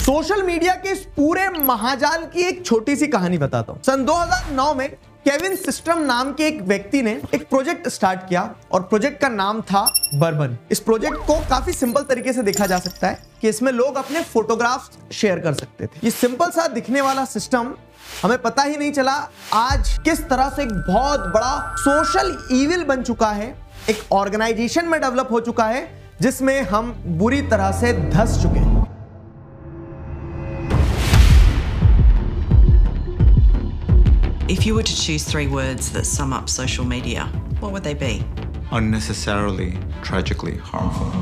Social media के इस पूरे महाजाल की एक छोटी सी कहानी बताता हूं। सन 2009 में केविन सिस्टम नाम के एक व्यक्ति ने एक प्रोजेक्ट स्टार्ट किया और प्रोजेक्ट का नाम था बर्बन। इस प्रोजेक्ट को काफी सिंपल तरीके से देखा जा सकता है कि इसमें लोग अपने फोटोग्राफ्स शेयर कर सकते थे। ये सिंपल सा दिखने वाला सिस्टम हमें पता ही नहीं चला आज किस तरह से एक बहुत बड़ा सोशल इविल बन चुका है, एक ऑर्गेनाइजेशन में डेवलप हो चुका है जिसमें हम बुरी तरह से धंस चुके हैं। If you were to choose 3 words that sum up social media, what would they be? Unnecessarily, tragically harmful.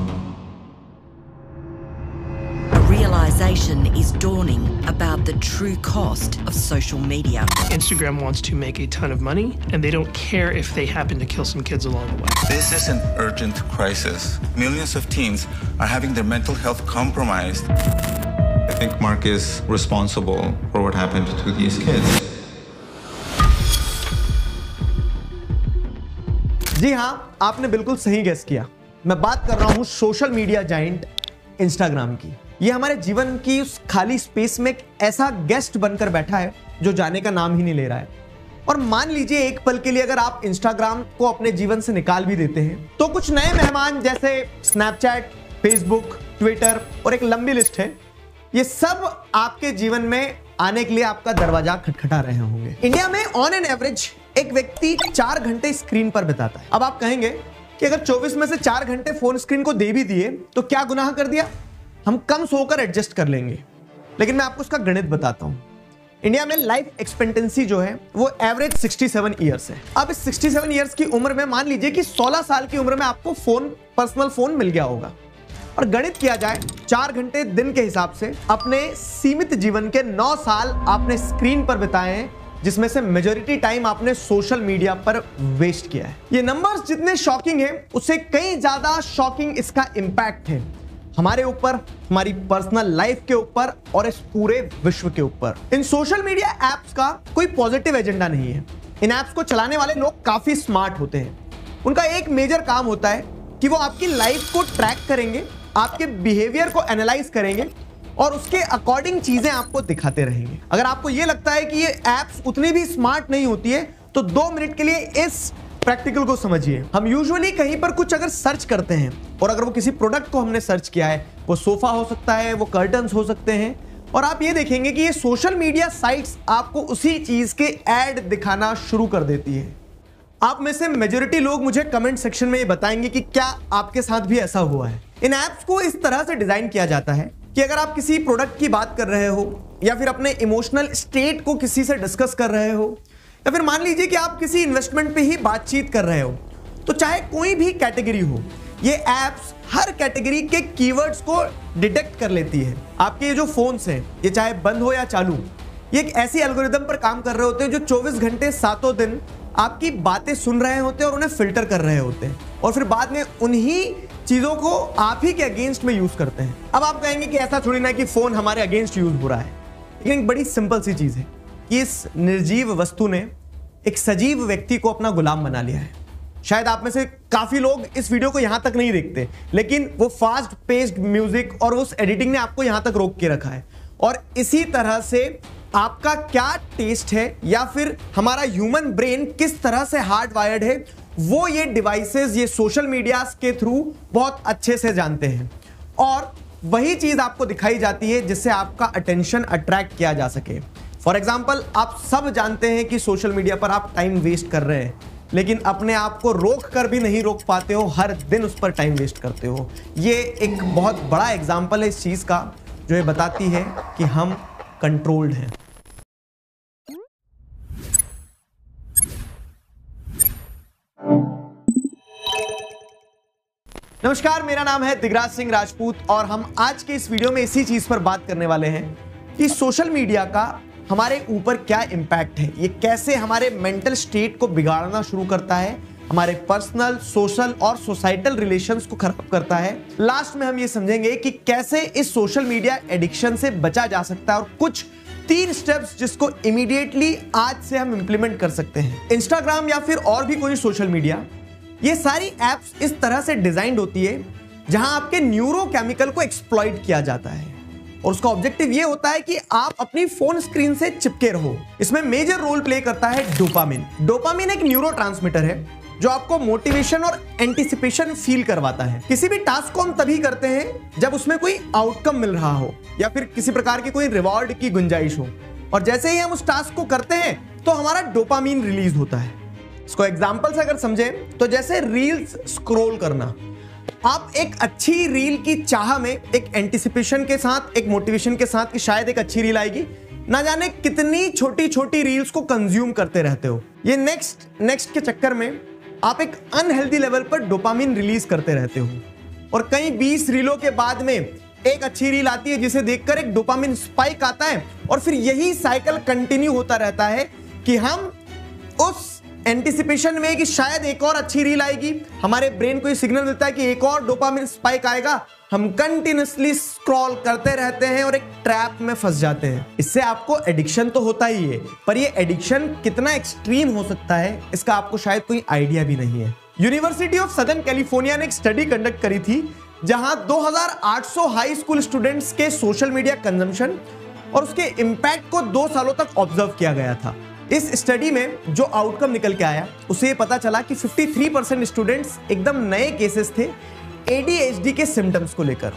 A realization is dawning about the true cost of social media. Instagram wants to make a ton of money, and they don't care if they happen to kill some kids along the way. This is an urgent crisis. Millions of teens are having their mental health compromised. I think Mark is responsible for what happened to these kids. जी हाँ, आपने बिल्कुल सही guess किया। मैं बात कर रहा हूं सोशल मीडिया जाइंट इंस्टाग्राम की। ये हमारे जीवन की उस खाली स्पेस में एक ऐसा गेस्ट बनकर बैठा है जो जाने का नाम ही नहीं ले रहा है। और मान लीजिए एक पल के लिए अगर आप इंस्टाग्राम को अपने जीवन से निकाल भी देते हैं तो कुछ नए मेहमान जैसे स्नैपचैट, फेसबुक, ट्विटर और एक लंबी लिस्ट है, ये सब आपके जीवन में आने के लिए आपका दरवाजा खटखटा रहे होंगे। इंडिया में ऑन एन एवरेज एक व्यक्ति 4 घंटे स्क्रीन पर बिताता है। अब आप कहेंगे कि अगर 24 में से 4 घंटे फोन स्क्रीन को दे भी दिए तो क्या गुनाह कर दिया, हम कम सोकर एडजस्ट कर लेंगे। लेकिन मैं आपको उसका गणित बताता हूं। इंडिया में लाइफ एक्सपेक्टेंसी जो है वो एवरेज 67 ईयर्स है। अब इस 67 ईयर्स की उम्र में मान लीजिए कि 16 साल की उम्र में आपको पर्सनल फोन मिल गया होगा और गणित किया जाए 4 घंटे दिन के हिसाब से अपने सीमित जीवन के 9 साल आपने स्क्रीन पर बिताए हैं, जिसमें से मेजॉरिटी टाइम आपने सोशल मीडिया पर वेस्ट किया है। ये नंबर्स जितने शॉकिंग हैं उससे कई ज्यादा शॉकिंग इसका इंपैक्ट है हमारे ऊपर, हमारी पर्सनल लाइफ के ऊपर और इस पूरे विश्व के ऊपर। इन सोशल मीडिया एप्स का कोई पॉजिटिव एजेंडा नहीं है। इन एप्स को चलाने वाले लोग काफी स्मार्ट होते हैं। उनका एक मेजर काम होता है कि वो आपकी लाइफ को ट्रैक करेंगे, आपके बिहेवियर को एनालाइज करेंगे और उसके अकॉर्डिंग चीजें आपको दिखाते रहेंगे। अगर आपको यह लगता है कि ये एप्स उतनी भी स्मार्ट नहीं होती है तो 2 मिनट के लिए इस प्रैक्टिकल को समझिए। हम यूजुअली कहीं पर कुछ अगर सर्च करते हैं और अगर वो किसी प्रोडक्ट को हमने सर्च किया है, वो सोफा हो सकता है, वो कर्टन्स हो सकते हैं, और आप ये देखेंगे कि ये सोशल मीडिया साइट्स आपको उसी चीज के ऐड दिखाना शुरू कर देती है। आप में से मेजॉरिटी लोग मुझे कमेंट सेक्शन में ये बताएंगे कि क्या आपके साथ भी ऐसा हुआ है। इन ऐप्स को इस तरह से डिजाइन किया जाता है कि अगर आप किसी प्रोडक्ट की बात कर रहे हो या फिर अपने इमोशनल स्टेट को किसी से डिस्कस कर रहे हो या फिर मान लीजिए कि आप किसी इन्वेस्टमेंट पे ही बातचीत कर रहे हो, तो चाहे कोई भी कैटेगरी हो, ये ऐप्स हर कैटेगरी के कीवर्ड्स को डिटेक्ट कर लेती है। आपके ये जो फोन्स हैं, ये चाहे बंद हो या चालू, ये एक ऐसी एल्गोरिदम पर काम कर रहे होते हैं जो 24 घंटे 7 दिन आपकी बातें सुन रहे होते हैं और उन्हें फिल्टर कर रहे होते हैं और फिर बाद में उन्हीं चीजों को आप ही के अगेंस्ट में यूज करते हैं। अब आप कहेंगे कि ऐसा थोड़ी ना कि फोन हमारे अगेंस्ट यूज हो रहा है, लेकिन एक बड़ी सिंपल सी चीज है कि इस निर्जीव वस्तु ने एक सजीव व्यक्ति को अपना गुलाम बना लिया है। शायद आप में से काफी लोग इस वीडियो को यहां तक नहीं देखते, लेकिन वो फास्ट पेस्ड म्यूजिक और उस एडिटिंग ने आपको यहां तक रोक के रखा है। और इसी तरह से आपका क्या टेस्ट है या फिर हमारा ह्यूमन ब्रेन किस तरह से हार्ड वायर्ड है, वो ये डिवाइसेस, ये सोशल मीडिया के थ्रू बहुत अच्छे से जानते हैं और वही चीज आपको दिखाई जाती है जिससे आपका अटेंशन अट्रैक्ट किया जा सके। फॉर एग्जाम्पल, आप सब जानते हैं कि सोशल मीडिया पर आप टाइम वेस्ट कर रहे हैं, लेकिन अपने आप को रोक कर भी नहीं रोक पाते हो, हर दिन उस पर टाइम वेस्ट करते हो। ये एक बहुत बड़ा एग्जाम्पल है इस चीज का जो ये बताती है कि हम कंट्रोल्ड हैं। नमस्कार, मेरा नाम है दिगराज सिंह राजपूत और हम आज के इस वीडियो में इसी चीज पर बात करने वाले हैं कि सोशल मीडिया का हमारे ऊपर क्या इंपैक्ट है, ये कैसे हमारे मेंटल स्टेट को बिगाड़ना शुरू करता है, हमारे पर्सनल, सोशल और सोसाइटल रिलेशंस को खराब करता है। लास्ट में हम ये समझेंगे कि कैसे इस सोशल मीडिया एडिक्शन से बचा जा सकता है और कुछ 3 स्टेप्स जिसको इमीडिएटली आज से हम इंप्लीमेंट कर सकते हैं। इंस्टाग्राम या फिर और भी कोई सोशल मीडिया, ये सारी एप्स इस तरह से डिजाइंड होती है जहां आपके न्यूरोकेमिकल को एक्सप्लॉइट किया जाता है। और उसका ऑब्जेक्टिव ये होता है कि आप अपनी फोन स्क्रीन से चिपके रहो। इसमें मेजर रोल प्ले करता है डोपामिन। डोपामिन एक न्यूरोट्रांसमीटर है जो आपको मोटिवेशन और एंटिसिपेशन फील करवाता है। किसी भी टास्क को हम तभी करते हैं जब उसमें कोई आउटकम मिल रहा हो या फिर किसी प्रकार की कोई रिवॉर्ड की गुंजाइश हो, और जैसे ही हम उस टास्क को करते हैं तो हमारा डोपामिन रिलीज होता है। इसको एग्जांपल से अगर समझें तो जैसे रील्स स्क्रॉल करना, आप एक अच्छी रील की चाह में एक एंटिसिपेशन के साथ, एक मोटिवेशन के साथ कि शायद एक अच्छी रील आएगी, ना जाने कितनी छोटी छोटी रील्स को कंज्यूम करते रहते हो। ये नेक्स्ट के चक्कर में आप एक अनहेल्दी लेवल पर डोपामिन रिलीज करते रहते हो, और कई 20 रीलों के बाद में एक अच्छी रील आती है जिसे देखकर एक डोपामिन स्पाइक आता है, और फिर यही साइकिल कंटिन्यू होता रहता है कि हम उस एंटिसिपेशन में कि शायद एक और अच्छी रील आएगी, हमारे ब्रेन को ये सिग्नल मिलता है कि एक और डोपामिन स्पाइक आएगा, हम कंटिन्यूअसली स्क्रॉल करते रहते हैं और एक ट्रैप में फंस जाते हैं। इससे आपको एडिक्शन तो होता ही है, पर ये एडिक्शन कितना एक्सट्रीम हो सकता है इसका आपको शायद कोई आइडिया भी नहीं है। यूनिवर्सिटी ऑफ सदर्न कैलिफोर्निया ने एक स्टडी कंडक्ट करी थी जहां 2800 हाई स्कूल स्टूडेंट्स के सोशल मीडिया कंजम्पशन और उसके इंपैक्ट को 2 सालों तक ऑब्जर्व किया गया था। इस स्टडी में जो आउटकम निकल के आया उसे ये पता चला कि 53% स्टूडेंट्स एकदम नए केसेस थे ADHD के सिम्टम्स को लेकर।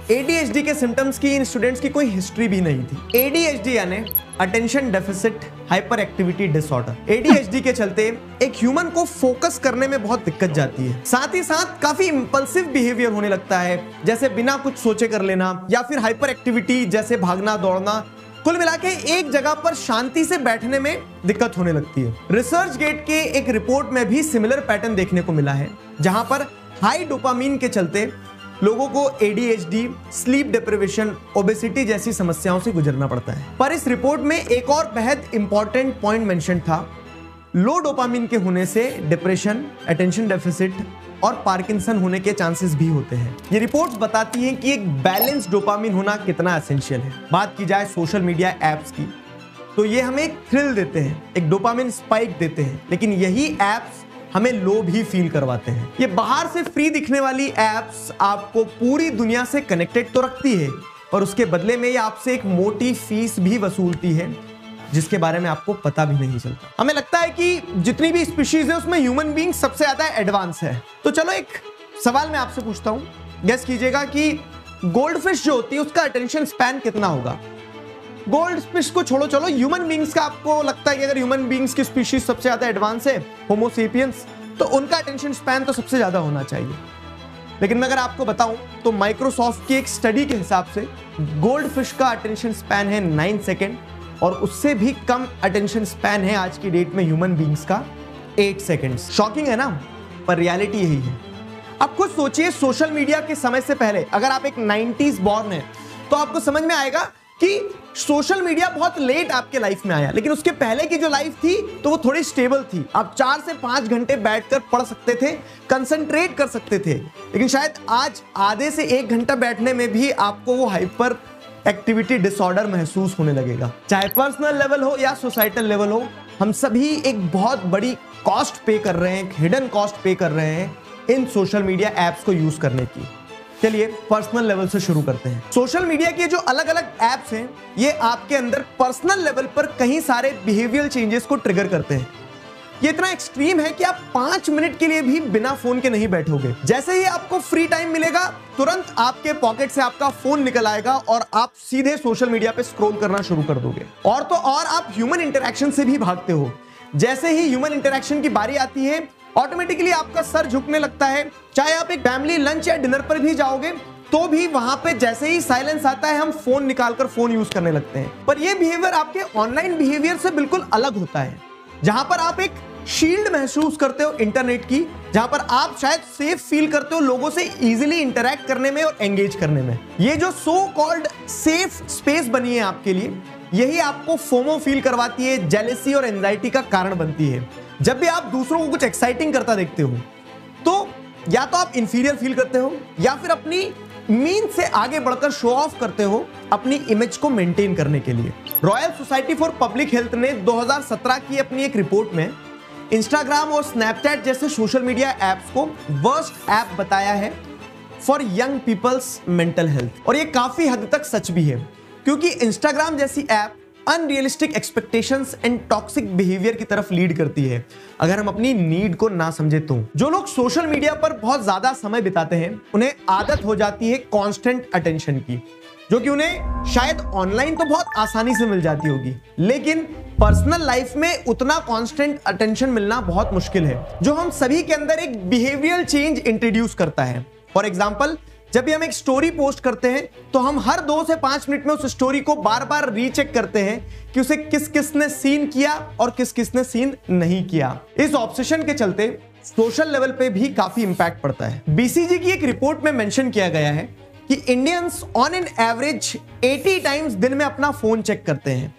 ADHD के सिम्टम्स की इन स्टूडेंट्स की कोई हिस्ट्री भी नहीं थी। ADHD यानी attention deficit hyper activity disorder. ADHD के चलते एक ह्यूमन को फोकस करने में बहुत दिक्कत जाती है, साथ ही साथ काफी इंपल्सिव बिहेवियर होने लगता है, जैसे बिना कुछ सोचे कर लेना या फिर हाइपर एक्टिविटी जैसे भागना दौड़ना। कुल मिला के एक जगह पर शांति से बैठने में दिक्कत होने लगती है। रिसर्च गेट के एक रिपोर्ट में भी सिमिलर पैटर्न देखने को मिला है, जहां पर हाई डोपामिन के चलते लोगों को ADHD, स्लीप डिप्रिवेशन, ओबेसिटी जैसी समस्याओं से गुजरना पड़ता है। पर इस रिपोर्ट में एक और बेहद इंपॉर्टेंट पॉइंट मेंशन था, लो डोपामिन के होने से डिप्रेशन, अटेंशन डेफिसिट और पार्किंसन होने के चांसेस भी होते हैं। ये रिपोर्ट्स बताती हैं कि एक बैलेंस डोपामिन होना कितना एसेंशियल है। बात की जाए सोशल मीडिया एप्स की, तो ये हमें एक थ्रिल देते हैं, एक डोपामिन स्पाइक देते हैं, लेकिन यही एप्स हमें लो भी फील करवाते हैं। ये बाहर से फ्री दिखने वाली एप्स आपको पूरी दुनिया से कनेक्टेड तो रखती है, और उसके बदले में ये आपसे एक मोटी फीस भी वसूलती है जिसके बारे में आपको पता भी नहीं चलता। हमें लगता है कि जितनी भी स्पीशीज है उसमें ह्यूमन बीइंग सबसे ज्यादा एडवांस है। तो चलो एक सवाल मैं आपसे पूछता हूं, गेस कीजिएगा कि गोल्ड फिश जो होती है उसका अटेंशन स्पैन कितना होगा। गोल्ड फिश को छोड़ो, चलो ह्यूमन बीइंग्स का आपको लगता है कि अगर ह्यूमन बीइंग्स की स्पीशीज सबसे ज्यादा एडवांस है, होमो सेपियंस, तो उनका अटेंशन स्पैन तो सबसे ज्यादा होना चाहिए। लेकिन मैं अगर आपको बताऊं तो माइक्रोसॉफ्ट की एक स्टडी के हिसाब से गोल्ड फिश का अटेंशन स्पैन है 9 सेकेंड, और उससे भी कम अटेंशन स्पैन है आज की डेट में ह्यूमन बीइंग्स का 8 सेकेंड्स। शॉकिंग है ना, पर रियलिटी यही है। अब खुद सोचिए, सोशल मीडिया के समय से पहले अगर आप एक 90s बॉर्न है तो आपको समझ में आएगा कि सोशल मीडिया बहुत लेट आपके लाइफ में आया, लेकिन उसके पहले की जो लाइफ थी तो वो थोड़ी स्टेबल थी। आप 4 से 5 घंटे बैठकर पढ़ सकते थे, कंसंट्रेट कर सकते थे, लेकिन शायद आज आधे से 1 घंटा बैठने में भी आपको वो हाइपर एक्टिविटी डिसऑर्डर महसूस होने लगेगा। चाहे पर्सनल लेवल हो या सोसाइटल लेवल हो, हम सभी एक बहुत बड़ी कॉस्ट पे कर रहे हैं, एक हिडन कॉस्ट पे कर रहे हैं इन सोशल मीडिया एप्स को यूज करने की। चलिए पर्सनल लेवल से शुरू करते हैं। सोशल मीडिया के जो अलग अलग एप्स हैं, ये आपके अंदर पर्सनल लेवल पर कई सारे बिहेवियरल चेंजेस को ट्रिगर करते हैं। ये इतना एक्सट्रीम है कि आप 5 मिनट के लिए भी बिना फोन के नहीं बैठोगे। जैसे ही आपको फ्री टाइम मिलेगा, तुरंत आपके पॉकेट से आपका फोन निकल आएगा और आप सीधे सोशल मीडिया पे स्क्रॉल करना शुरू कर दोगे। और तो और आप ह्यूमन इंटरेक्शन से भी भागते हो। जैसे ही ह्यूमन इंटरेक्शन की बारी आती है, ऑटोमेटिकली आपका सर झुकने लगता है। चाहे आप एक फैमिली लंच या डिनर पर भी जाओगे तो भी वहां पे जैसे ही साइलेंस आता है, हम फोन निकालकर फोन यूज करने लगते हैं। पर यह बिहेवियर आपके ऑनलाइन बिहेवियर से बिल्कुल अलग होता है, जहां पर आप एक शील्ड महसूस करते हो इंटरनेट की, जहां पर आप शायद सेफ फील करते हो लोगों से इजीली इंटरैक्ट करने में और एंगेज करने में। ये जो सो कॉल्ड सेफ स्पेस बनी है आपके लिए, यही आपको फोमो फील करवाती है, जेलेसी और एंजाइटी का कारण बनती है। जब भी आप दूसरों को कुछ एक्साइटिंग करता देखते हो तो या तो आप इंफीरियर फील करते हो या फिर अपनी मीन से आगे बढ़कर शो ऑफ करते हो अपनी इमेज को मेंटेन करने के लिए। Royal society for public health ने 2017 की अपनी एक रिपोर्ट में इंस्टाग्राम और स्नैपचैट जैसे सोशल मीडिया एप्स को वर्स्ट ऐप बताया है for young people's mental health. और ये काफी हद तक सच भी है, क्योंकि इंस्टाग्राम जैसी app unrealistic expectations and toxic behaviour की तरफ लीड करती है अगर हम अपनी नीड को ना समझे तो। जो लोग सोशल मीडिया पर बहुत ज्यादा समय बिताते हैं उन्हें आदत हो जाती है कांस्टेंट अटेंशन की, जो कि उन्हें शायद ऑनलाइन तो बहुत आसानी से मिल जाती होगी, लेकिन पर्सनल लाइफ में उतना कांस्टेंट अटेंशन मिलना बहुत मुश्किल है, जो हम सभी के अंदर एक बिहेवियरल चेंज इंट्रोड्यूस करता है। फॉर एग्जाम्पल, जब भी हम एक स्टोरी पोस्ट करते हैं तो हम हर 2 से 5 मिनट में उस स्टोरी को बार बार रीचेक करते हैं कि उसे किस किस ने सीन किया और किस किस ने सीन नहीं किया। इस ऑब्सेशन के चलते सोशल लेवल पे भी काफी इंपैक्ट पड़ता है। बीसीजी की एक रिपोर्ट में मेंशन किया गया है कि Indians on an average 80 times दिन में अपना फोन चेक करते हैं।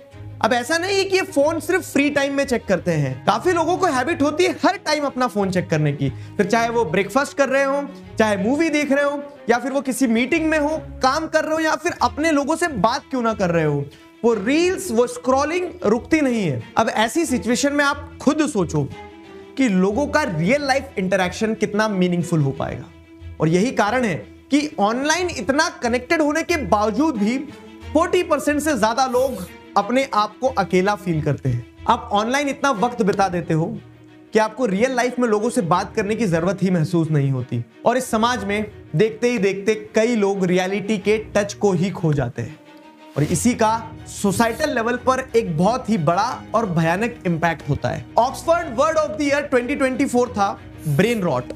अब ऐसा नहीं है कि ये फोन सिर्फ फ्री टाइम में चेक करते हैं, काफी लोगों को हैबिट होती है हर टाइम अपना फोन चेक करने की, फिर चाहे वो ब्रेकफास्ट कर रहे हो, चाहे मूवी देख रहे हो, या फिर वो किसी मीटिंग में हो, काम कर रहे हो, या फिर अपने लोगों से बात क्यों ना कर रहे हो, वो रील्स, वो स्क्रॉलिंग रुकती नहीं है। अब ऐसी सिचुएशन में आप खुद सोचो कि लोगों का रियल लाइफ इंटरेक्शन कितना मीनिंगफुल हो पाएगा। और यही कारण है कि ऑनलाइन इतना कनेक्टेड होने के बावजूद भी 40% से ज्यादा लोग अपने आप को अकेला फील करते हैं। आप ऑनलाइन इतना वक्त बिता देते हो कि आपको रियल लाइफ में लोगों से बात करने की जरूरत ही महसूस नहीं होती। और इस समाज में देखते ही देखते कई लोग रियलिटी के टच को ही खो जाते हैं, और इसी का सोसाइटल लेवल पर एक बहुत ही बड़ा और भयानक इंपैक्ट होता है। Oxford word of the year 2024 था ब्रेन रॉट।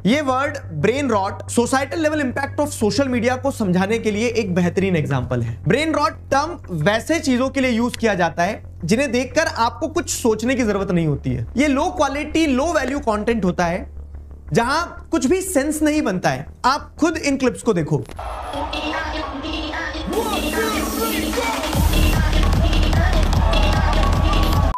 ये word brain rot societal level impact of social media को समझाने के लिए एक बेहतरीन एग्जांपल है। ब्रेन रॉट टर्म वैसे चीजों के लिए यूज किया जाता है जिन्हें देखकर आपको कुछ सोचने की जरूरत नहीं होती है। ये low quality, low value content होता है जहां कुछ भी सेंस नहीं बनता है। आप खुद इन क्लिप्स को देखो।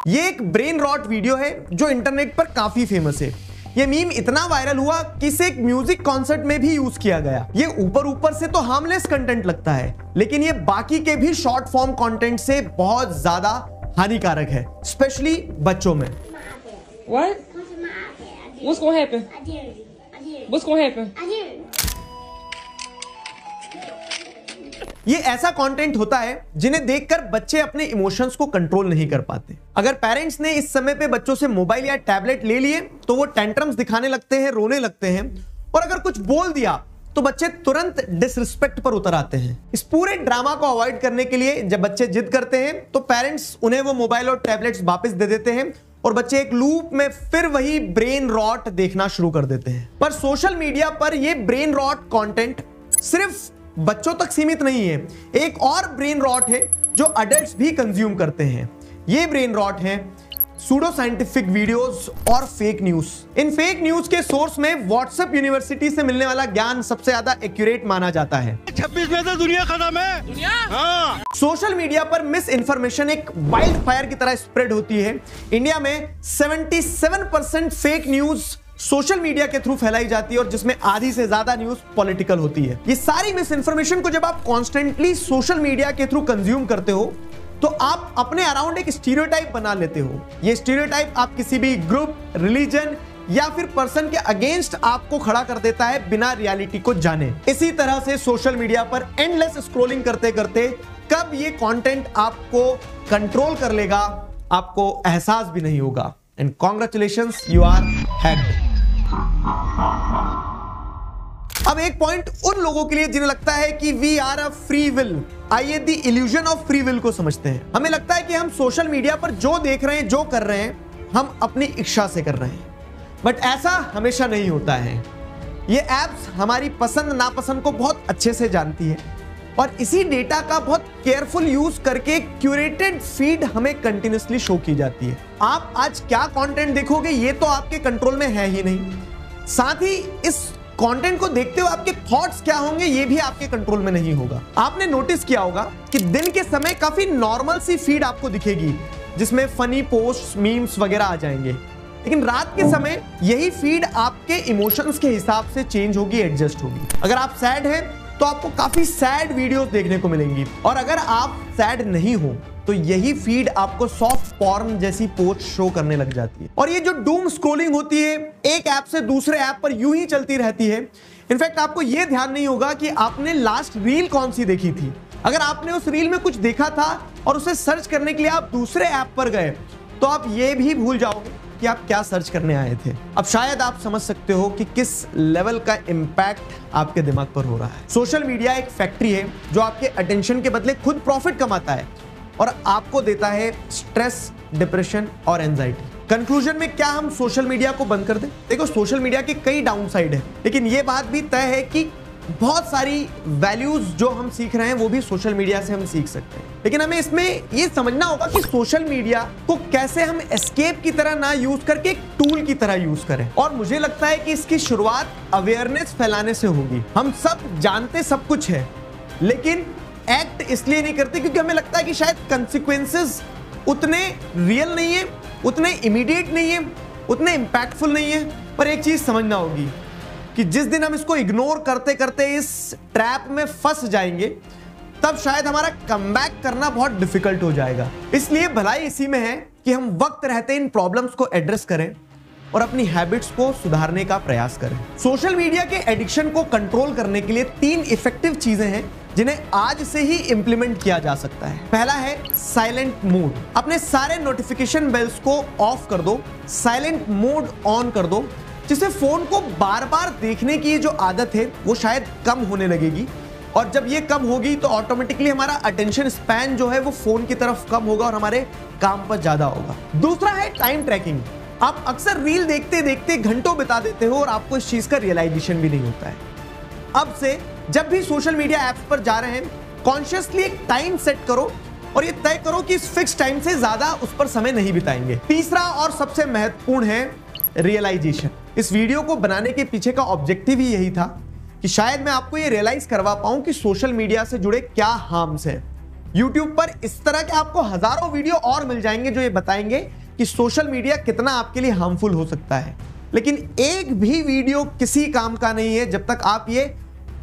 ये एक ब्रेन रॉट वीडियो है जो इंटरनेट पर काफी फेमस है। ये मीम इतना वायरल हुआ कि इसे एक म्यूजिक कॉन्सर्ट में भी यूज किया गया। ये ऊपर से तो हार्मलेस कंटेंट लगता है, लेकिन ये बाकी के भी शॉर्ट फॉर्म कंटेंट से बहुत ज्यादा हानिकारक है, स्पेशली बच्चों में। What? What's gonna happen? What's gonna happen? ये ऐसा कंटेंट होता है जिन्हें देखकर बच्चे अपने इमोशंस को कंट्रोल नहीं कर पाते। अगर पेरेंट्स ने इस समय पे बच्चों से मोबाइल या टैबलेट ले लिए तो वो टेंट्रम्स दिखाने लगते हैं, रोने लगते हैं, और अगर कुछ बोल दिया तो बच्चे तुरंत डिसरिस्पेक्ट पर उतर आते हैं। इस पूरे ड्रामा को अवॉइड करने के लिए जब बच्चे जिद करते हैं तो पेरेंट्स उन्हें वो मोबाइल और टैबलेट्स वापस दे देते हैं, और बच्चे एक लूप में फिर वही ब्रेन रॉट देखना शुरू कर देते हैं। पर सोशल मीडिया पर ये ब्रेन रॉट कंटेंट सिर्फ बच्चों तक सीमित नहीं है। एक और ब्रेन रॉट है जो अडल्ट्स भी कंज्यूम करते हैं। ये ब्रेन रॉट है सूडो साइंटिफिक वीडियोस और फेक न्यूज। इन फेक न्यूज के सोर्स में व्हाट्सएप यूनिवर्सिटी से मिलने वाला ज्ञान सबसे ज्यादा एक्यूरेट माना जाता है। 26 में से दुनिया खत्म है। दुनिया? हाँ। सोशल मीडिया पर मिस इन्फॉर्मेशन एक वाइल्ड फायर की तरह स्प्रेड होती है। इंडिया में 77% फेक न्यूज सोशल मीडिया के थ्रू फैलाई जाती है, और जिसमें आधी से ज्यादा न्यूज पॉलिटिकल होती है। ये सारी मिस इन्फॉर्मेशन को जब आप कॉन्स्टेंटली सोशल मीडिया के थ्रू कंज्यूम करते हो तो आप अपने अराउंड एक स्टीरियोटाइप बना लेते हो। ये स्टीरियोटाइप आप किसी भी ग्रुप, रिलीजन या फिर पर्सन के अगेंस्ट आपको खड़ा कर देता है बिना रियलिटी को जाने। इसी तरह से सोशल मीडिया पर एंडलेस स्क्रॉलिंग करते करते कब ये कंटेंट आपको कंट्रोल कर लेगा आपको एहसास भी नहीं होगा। And congratulations, you are hacked. अब एक पॉइंट उन लोगों के लिए जिन्हें लगता है कि we are a free will. आइए the illusion of free will को समझते हैं। हमें लगता है कि हम सोशल मीडिया पर जो देख रहे हैं, जो कर रहे हैं, हम अपनी इच्छा से कर रहे हैं, बट ऐसा हमेशा नहीं होता है। ये एप्स हमारी पसंद नापसंद को बहुत अच्छे से जानती है, और इसी डेटा का बहुत केयरफुल यूज करके क्यूरेटेड फीड हमें कंटिन्यूसली शो की जाती है। आप आज क्या कंटेंट देखोगे ये तो आपके कंट्रोल में है ही नहीं, साथ ही इस कंटेंट को देखते हुए आपके थॉट्स क्या होंगे ये भी आपके कंट्रोल में नहीं होगा। आपने नोटिस किया होगा कि दिन के समय काफी नॉर्मल सी फीड आपको दिखेगी जिसमें फनी पोस्ट, मीम्स वगैरह आ जाएंगे, लेकिन रात के समय यही फीड आपके इमोशंस के हिसाब से चेंज होगी, एडजस्ट होगी। अगर आप सैड हैं तो आपको काफी सैड वीडियोस देखने को मिलेंगी, और अगर आप सैड नहीं हो तो यही फीड आपको सॉफ्ट पॉर्न जैसी पोस्ट शो करने लग जाती है। और ये जो डूम स्क्रॉलिंग होती है एक ऐप से दूसरे ऐप पर यूं ही चलती रहती है। इनफैक्ट आपको ये ध्यान नहीं होगा कि आपने लास्ट रील कौन सी देखी थी, अगर आपने उस रील में कुछ देखा था और उसे सर्च करने के लिए आप दूसरे ऐप पर गए तो आप ये भी भूल जाओगे कि आप क्या सर्च करने आए थे। अब शायद आप समझ सकते हो कि किस लेवल का इंपैक्ट आपके दिमाग पर हो रहा है। सोशल मीडिया एक फैक्ट्री है जो आपके अटेंशन के बदले खुद प्रॉफिट कमाता है और आपको देता है स्ट्रेस, डिप्रेशन और एंजाइटी। कंक्लूजन में क्या हम सोशल मीडिया को बंद कर दें? देखो, सोशल मीडिया के कई डाउन साइड है, लेकिन ये बात भी तय है कि बहुत सारी वैल्यूज जो हम सीख रहे हैं वो भी सोशल मीडिया से हम सीख सकते हैं। लेकिन हमें इसमें ये समझना होगा कि सोशल मीडिया को कैसे हम एस्केप की तरह ना यूज करके एक टूल की तरह यूज करें। और मुझे लगता है कि इसकी शुरुआत अवेयरनेस फैलाने से होगी। हम सब जानते सब कुछ है, लेकिन एक्ट इसलिए नहीं करते क्योंकि हमें लगता है कि शायद कंसिक्वेंसेस उतने रियल नहीं है, उतने इमीडिएट नहीं है, उतने इंपैक्टफुल नहीं है। पर एक चीज समझना होगी कि जिस दिन हम इसको इग्नोर करते करते इस ट्रैप में फंस जाएंगे, तब शायद हमारा कमबैक करना बहुत डिफिकल्ट हो जाएगा। इसलिए भलाई इसी में है कि हम वक्त रहते इन प्रॉब्लम्स को एड्रेस करें और अपनी हैबिट्स को सुधारने का प्रयास करें। सोशल मीडिया के एडिक्शन को कंट्रोल करने के लिए 3 इफेक्टिव चीजें हैं जिन्हें आज से ही इंप्लीमेंट किया जा सकता है। पहला है साइलेंट मोड। अपने सारे नोटिफिकेशन बेल्स को ऑफ कर दो, साइलेंट मोड ऑन कर दो, जिससे फोन को बार बार देखने की जो आदत है वो शायद कम होने लगेगी। और जब ये कम होगी तो ऑटोमेटिकली हमारा अटेंशन स्पैन जो है वो फोन की तरफ कम होगा और हमारे काम पर ज्यादा होगा। दूसरा है टाइम ट्रैकिंग। आप अक्सर रील देखते देखते घंटों बिता देते हो और आपको इस चीज का रियलाइजेशन भी नहीं होता है। अब से जब भी सोशल मीडिया ऐप्स पर जा रहे हैं, कॉन्शियसली एक टाइम सेट करो और ये तय करो कि इस फिक्स टाइम से ज्यादा उस पर समय नहीं बिताएंगे। तीसरा और सबसे महत्वपूर्ण है रियलाइजेशन। इस वीडियो को बनाने के पीछे का ऑब्जेक्टिव ही यही था कि शायद मैं आपको ये रियलाइज करवा पाऊं कि सोशल मीडिया से जुड़े क्या हार्म्स हैं। YouTube पर इस तरह के आपको हजारों वीडियो और मिल जाएंगे जो ये बताएंगे कि सोशल मीडिया कितना आपके लिए हार्मफुल हो सकता है। लेकिन एक भी वीडियो किसी काम का नहीं है जब तक आप ये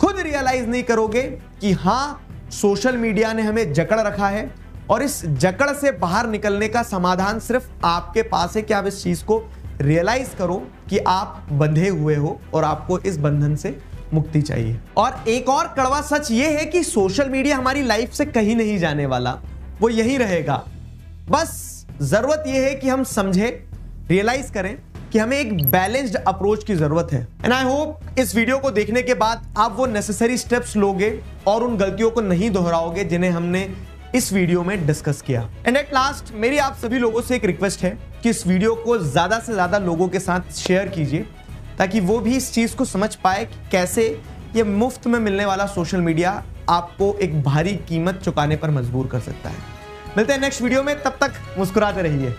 खुद रियलाइज नहीं करोगे कि हाँ, सोशल मीडिया ने हमें जकड़ रखा है और इस जकड़ से बाहर निकलने का समाधान सिर्फ आपके पास है कि आप इस चीज को रियलाइज करो कि आप बंधे हुए हो और आपको इस बंधन से मुक्ति चाहिए। और एक और कड़वा सच ये है कि सोशल मीडिया हमारी लाइफ से कहीं नहीं जाने वाला, वो यहीं रहेगा। बस जरूरत यह है कि हम समझे, रियलाइज करें कि हमें एक बैलेंस्ड अप्रोच की जरूरत है। एंड आई होप इस वीडियो को देखने के बाद आप वो नेसेसरी स्टेप्स लोगे और उन गलतियों को नहीं दोहराओगे जिन्हें हमने इस वीडियो में डिस्कस किया। एंड एट लास्ट मेरी आप सभी लोगों से एक रिक्वेस्ट है कि इस वीडियो को ज्यादा से ज्यादा लोगों के साथ शेयर कीजिए ताकि वो भी इस चीज को समझ पाए कि कैसे ये मुफ्त में मिलने वाला सोशल मीडिया आपको एक भारी कीमत चुकाने पर मजबूर कर सकता है। मिलते हैं नेक्स्ट वीडियो में, तब तक मुस्कुराते रहिए।